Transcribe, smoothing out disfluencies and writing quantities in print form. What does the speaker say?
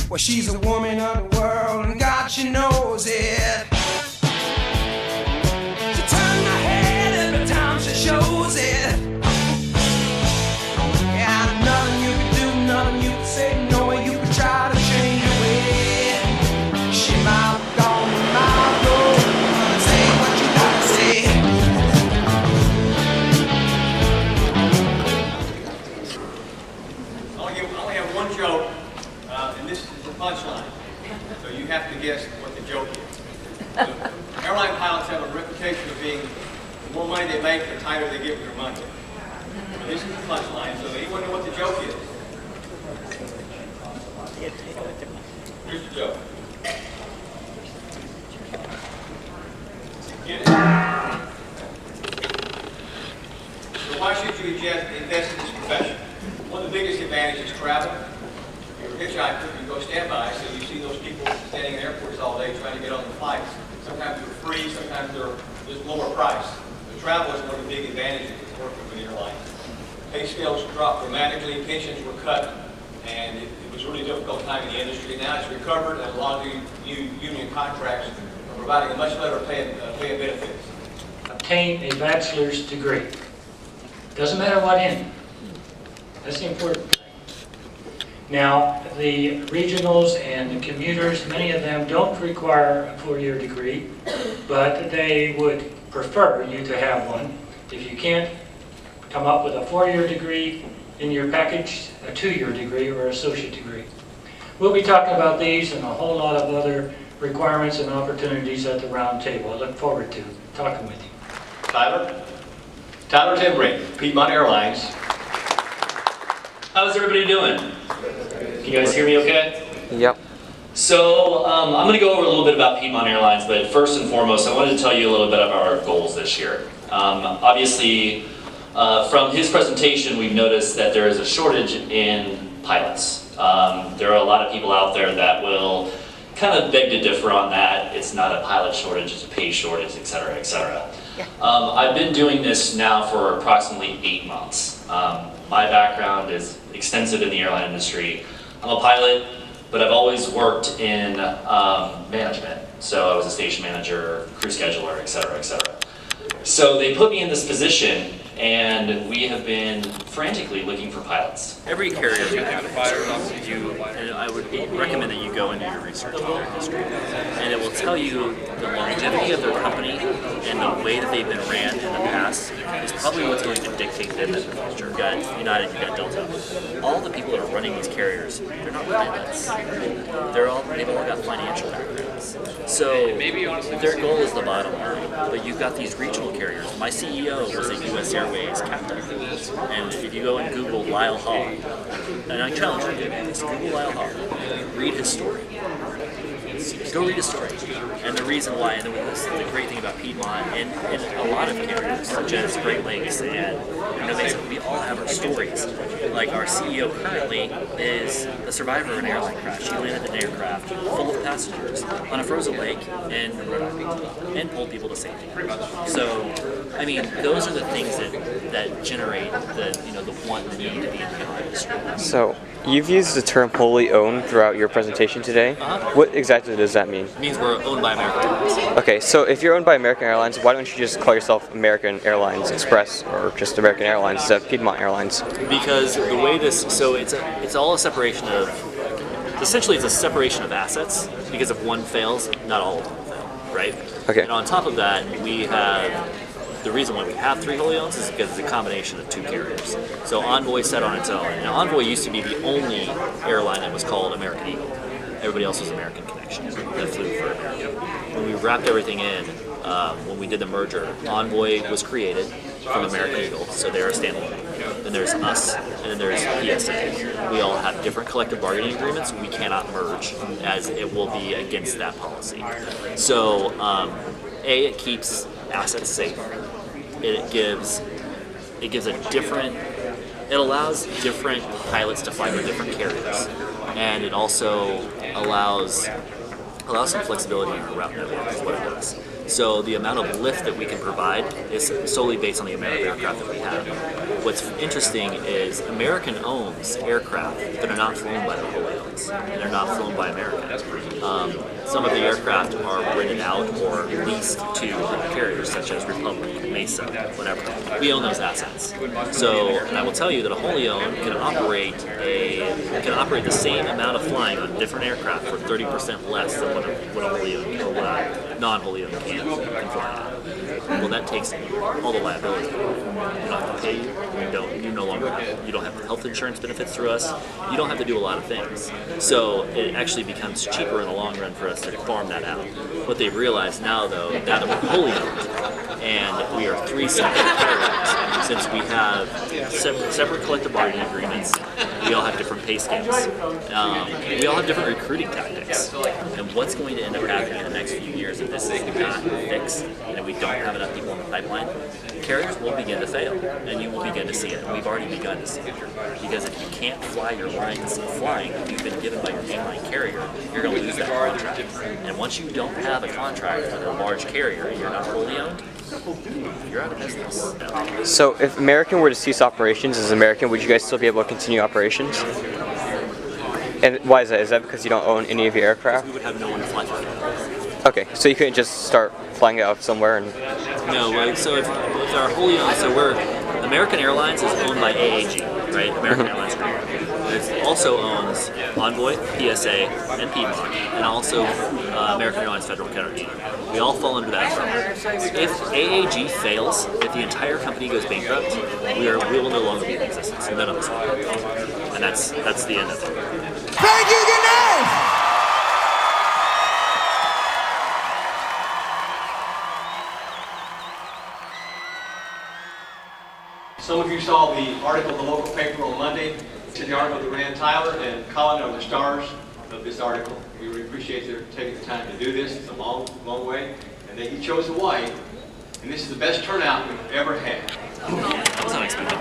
Well, she's a woman of the world, and God, she knows it. She turns my head every time she shows it. Yeah, nothing you can do, nothing you can say, no way you can try to change your way. She might have gone a mile road, say what you gotta say. I only have one joke, and this is the punchline. So you have to guess what the joke is. So, airline pilots have a reputation of being, the more money they make, the tighter they get with their money. So this is the punchline. So anyone know what the joke is? Here's the joke. Get it? So why should you invest in this profession? One of the biggest advantages is travel. You're a hitchhiker, you go standby, so you see those people standing in airports all day trying to get on the flights. Sometimes they're free, sometimes they're just lower price. But travel is one of the big advantages of working with airlines. Pay scales dropped dramatically, pensions were cut, and it was a really difficult time in the industry. Now it's recovered, and a lot of new union contracts are providing a much better pay and benefits. Obtain a bachelor's degree. Doesn't matter what in. That's the important thing. Now, the regionals and the commuters, many of them don't require a 4-year degree, but they would prefer you to have one. If you can't come up with a 4-year degree in your package, a 2-year degree or associate degree. We'll be talking about these and a whole lot of other requirements and opportunities at the round table. I look forward to talking with you. Tyler Timbering, Piedmont Airlines. How's everybody doing? Can you guys hear me okay? Yep. So I'm going to go over a little bit about Piedmont Airlines, but first and foremost, I wanted to tell you a little bit about our goals this year. Obviously, from his presentation, we've noticed that there is a shortage in pilots. There are a lot of people out there that will kind of beg to differ on that. It's not a pilot shortage, it's a pay shortage, et cetera, et cetera. Yeah. I've been doing this now for approximately 8 months. My background is extensive in the airline industry. I'm a pilot, but I've always worked in management. So I was a station manager, crew scheduler, et cetera, et cetera. So they put me in this position, and we have been frantically looking for pilots. Every carrier you and I would recommend that you go and do your research on their history. And it will tell you the longevity of their company and the way that they've been ran in the past is probably what's going to dictate them in the future. You've got United, you've got Delta. All the people that are running these carriers, they're not pilots. They've all got financial backgrounds. So their goal is the bottom line. But you've got these regional carriers. My CEO was a U.S. Airways captain. And if you go and Google Lyle Hall, and I challenge you to do this, Google Lyle Hall, read his story. Go read his story. And the reason why, and the great thing about Piedmont and a lot of carriers, such as Great Lakes and we all have our stories. Like our CEO currently is a survivor of an airline crash. He landed an aircraft full of passengers on a frozen lake and pulled people to safety. So, I mean, those are the things that generate the want and the need to be in the airline industry. So, you've used the term wholly owned throughout your presentation today. What exactly does that mean? It means we're owned by American Airlines. Okay, so if you're owned by American Airlines, why don't you just call yourself American Airlines Express or just American Airlines instead of Piedmont Airlines? Because the way it's all a separation of, essentially it's a separation of assets, because if one fails, not all of them will fail, right? Okay. And on top of that, we have, the reason why we have 3 wholly owns is because it's a combination of 2 carriers. So Envoy sat on its own. And Envoy used to be the only airline that was called American Eagle. Everybody else was American Connection that flew for American. When we wrapped everything in, when we did the merger, Envoy was created from American Eagle, so they're a standalone. Then there's us, and then there's PSA. We all have different collective bargaining agreements. We cannot merge, as it will be against that policy. So, it keeps assets safe. It allows different pilots to fly for different carriers, and it also allows some flexibility in our route network is what it does. So the amount of lift that we can provide is solely based on the amount of aircraft that we have. What's interesting is American owns aircraft that are not flown by the wholly owns, and they're not flown by American. Some of the aircraft are rented out or leased to carriers such as Republic, Mesa, whatever. We own those assets. So, and I will tell you that a wholly owned can operate the same amount of flying on different aircraft for 30% less than what a wholly owned or what a non-wholly owned can fly at. Well, that takes all the liability. We don't have to pay you. You don't have health insurance benefits through us. You don't have to do a lot of things. So it actually becomes cheaper in the long run for us to farm that out. What they've realized now, though, now that we're wholly owned and we are 3 separate carriers, since we have separate collective bargaining agreements, we all have different pay scales. We all have different recruiting tactics. And what's going to end up happening in the next few years if this is not fixed and we don't have enough people in the pipeline, carriers will begin to fail, and you will begin to see it. And we've already begun to see it. Because if you can't fly your lines flying that you've been given by your mainline carrier, you're going to lose that contract. And once you don't have a contract with a large carrier and you're not wholly owned, you're out of business. So if American were to cease operations as American, would you guys still be able to continue operations? And why is that? Is that because you don't own any of your aircraft? We would have no one to fly for. Okay, so you couldn't just start flying it out somewhere and... No, so if our wholly owned, so American Airlines is owned by AAG, right? American Airlines Group. It also owns Envoy, PSA, and Piedmont, and also American Airlines Federal Carriage. We all fall under that umbrella. If AAG fails, if the entire company goes bankrupt, we will no longer be in existence. None of us will. And that's the end of it. Thank you, good night! Some of you saw the article in the local paper on Monday. It's the article that Rand Tyler and Colin are the stars of this article. We really appreciate their taking the time to do this. It's a long, long way. And then he chose Hawaii. And this is the best turnout we've ever had. That was unexpected.